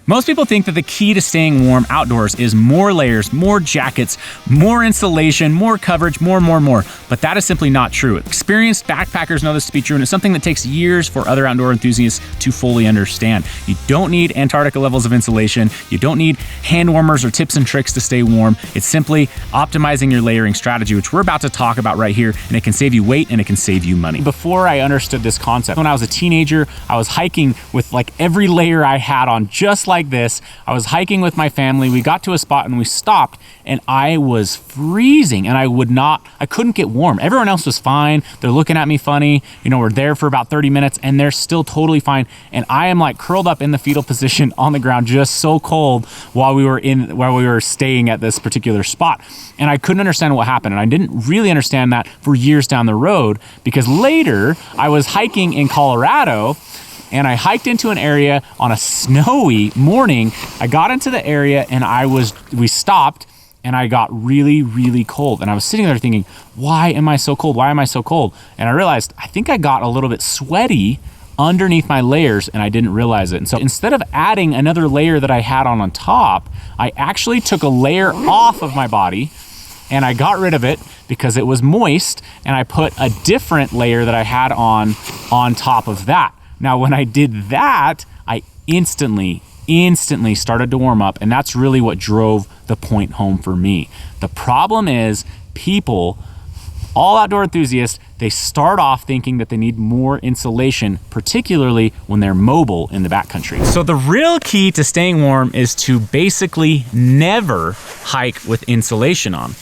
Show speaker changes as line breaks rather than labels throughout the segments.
Most people think that the key to staying warm outdoors is more layers, more jackets, more insulation, more coverage, more. But that is simply not true. Experienced backpackers know this to be true, and it's something that takes years for other outdoor enthusiasts to fully understand. You don't need Antarctica levels of insulation. You don't need hand warmers or tips and tricks to stay warm. It's simply optimizing your layering strategy, which we're about to talk about right here, and it can save you weight and it can save you money. Before I understood this concept, when I was a teenager, I was hiking with like every layer I had on, just like this. I was hiking with my family. We got to a spot and we stopped, and I was freezing, and I couldn't get warm. Everyone else was fine. They're looking at me funny. You know, we're there for about 30 minutes and they're still totally fine. And I am like curled up in the fetal position on the ground, just so cold while we were staying at this particular spot. And I couldn't understand what happened. And I didn't really understand that for years down the road, because later I was hiking in Colorado, and I hiked into an area on a snowy morning. I got into the area and we stopped, and I got really, really cold. And I was sitting there thinking, why am I so cold? Why am I so cold? And I realized, I think I got a little bit sweaty underneath my layers and I didn't realize it. And so instead of adding another layer that I had on top, I actually took a layer off of my body and I got rid of it because it was moist, and I put a different layer that I had on top of that. Now, when I did that, I instantly started to warm up, and that's really what drove the point home for me. The problem is people, all outdoor enthusiasts, they start off thinking that they need more insulation, particularly when they're mobile in the backcountry. So the real key to staying warm is to basically never hike with insulation on.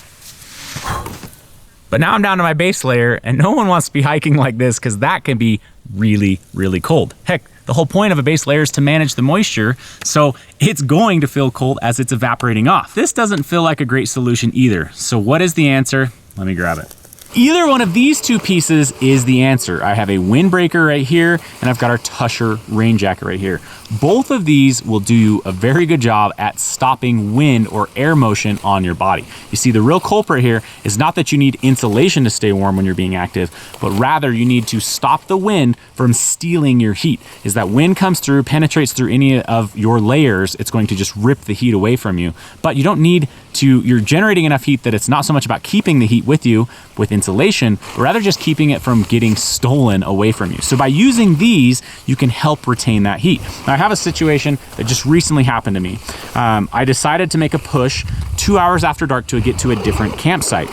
But now I'm down to my base layer, and no one wants to be hiking like this because that can be really, really cold. Heck, the whole point of a base layer is to manage the moisture, so it's going to feel cold as it's evaporating off. This doesn't feel like a great solution either. So what is the answer? Let me grab it. Either one of these two pieces is the answer. I have a windbreaker right here, and I've got our Tusher rain jacket right here. Both of these will do a very good job at stopping wind or air motion on your body. You see, the real culprit here is not that you need insulation to stay warm when you're being active, but rather you need to stop the wind from stealing your heat. As that wind comes through, penetrates through any of your layers, it's going to just rip the heat away from you. But you don't need to, you're generating enough heat that it's not so much about keeping the heat with you with insulation, but rather just keeping it from getting stolen away from you. So by using these, you can help retain that heat. Now, I have a situation that just recently happened to me. I decided to make a push 2 hours after dark to get to a different campsite.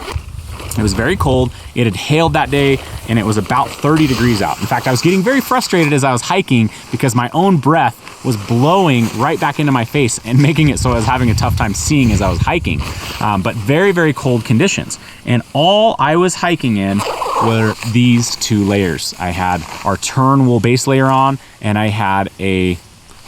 It was very cold. It had hailed that day, and it was about 30 degrees out. In fact, I was getting very frustrated as I was hiking because my own breath was blowing right back into my face and making it so I was having a tough time seeing as I was hiking. But very, very cold conditions. And all I was hiking in were these two layers. I had our Tern wool base layer on, and I had a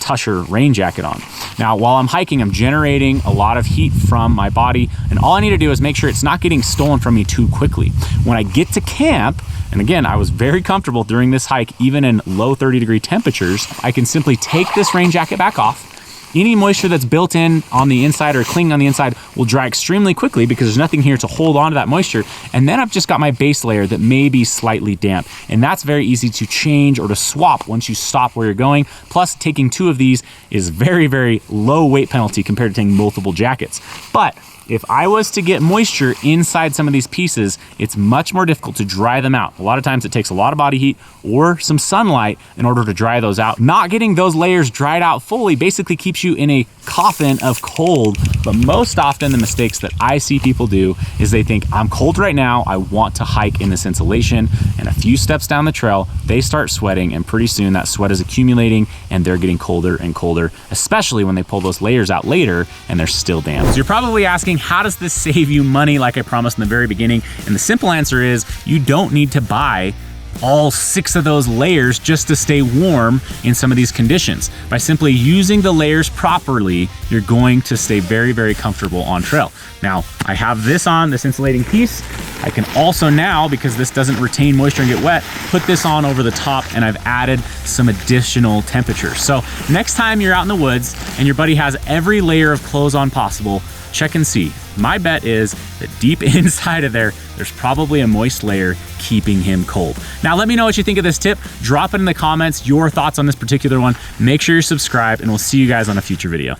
Tusher rain jacket on. Now, while I'm hiking, I'm generating a lot of heat from my body, and all I need to do is make sure it's not getting stolen from me too quickly. When I get to camp, and again, I was very comfortable during this hike, even in low 30-degree temperatures, I can simply take this rain jacket back off. Any moisture that's built in on the inside or clinging on the inside will dry extremely quickly because there's nothing here to hold on to that moisture. And then I've just got my base layer that may be slightly damp. And that's very easy to change or to swap once you stop where you're going. Plus, taking two of these is very, very low weight penalty compared to taking multiple jackets. But if I was to get moisture inside some of these pieces, it's much more difficult to dry them out. A lot of times it takes a lot of body heat or some sunlight in order to dry those out. Not getting those layers dried out fully basically keeps you in a coffin of cold. But most often the mistakes that I see people do is they think, I'm cold right now, I want to hike in this insulation. And a few steps down the trail, they start sweating, and pretty soon that sweat is accumulating and they're getting colder and colder, especially when they pull those layers out later and they're still damp. So you're probably asking, how does this save you money like I promised in the very beginning? And the simple answer is you don't need to buy all 6 of those layers just to stay warm in some of these conditions. By simply using the layers properly, you're going to stay very, very comfortable on trail. Now, I have this on, this insulating piece. I can also now, because this doesn't retain moisture and get wet, put this on over the top, and I've added some additional temperature. So next time you're out in the woods and your buddy has every layer of clothes on possible, check and see. My bet is that deep inside of there, there's probably a moist layer keeping him cold. Now let me know what you think of this tip. Drop it in the comments, your thoughts on this particular one. Make sure you're subscribed, and we'll see you guys on a future video.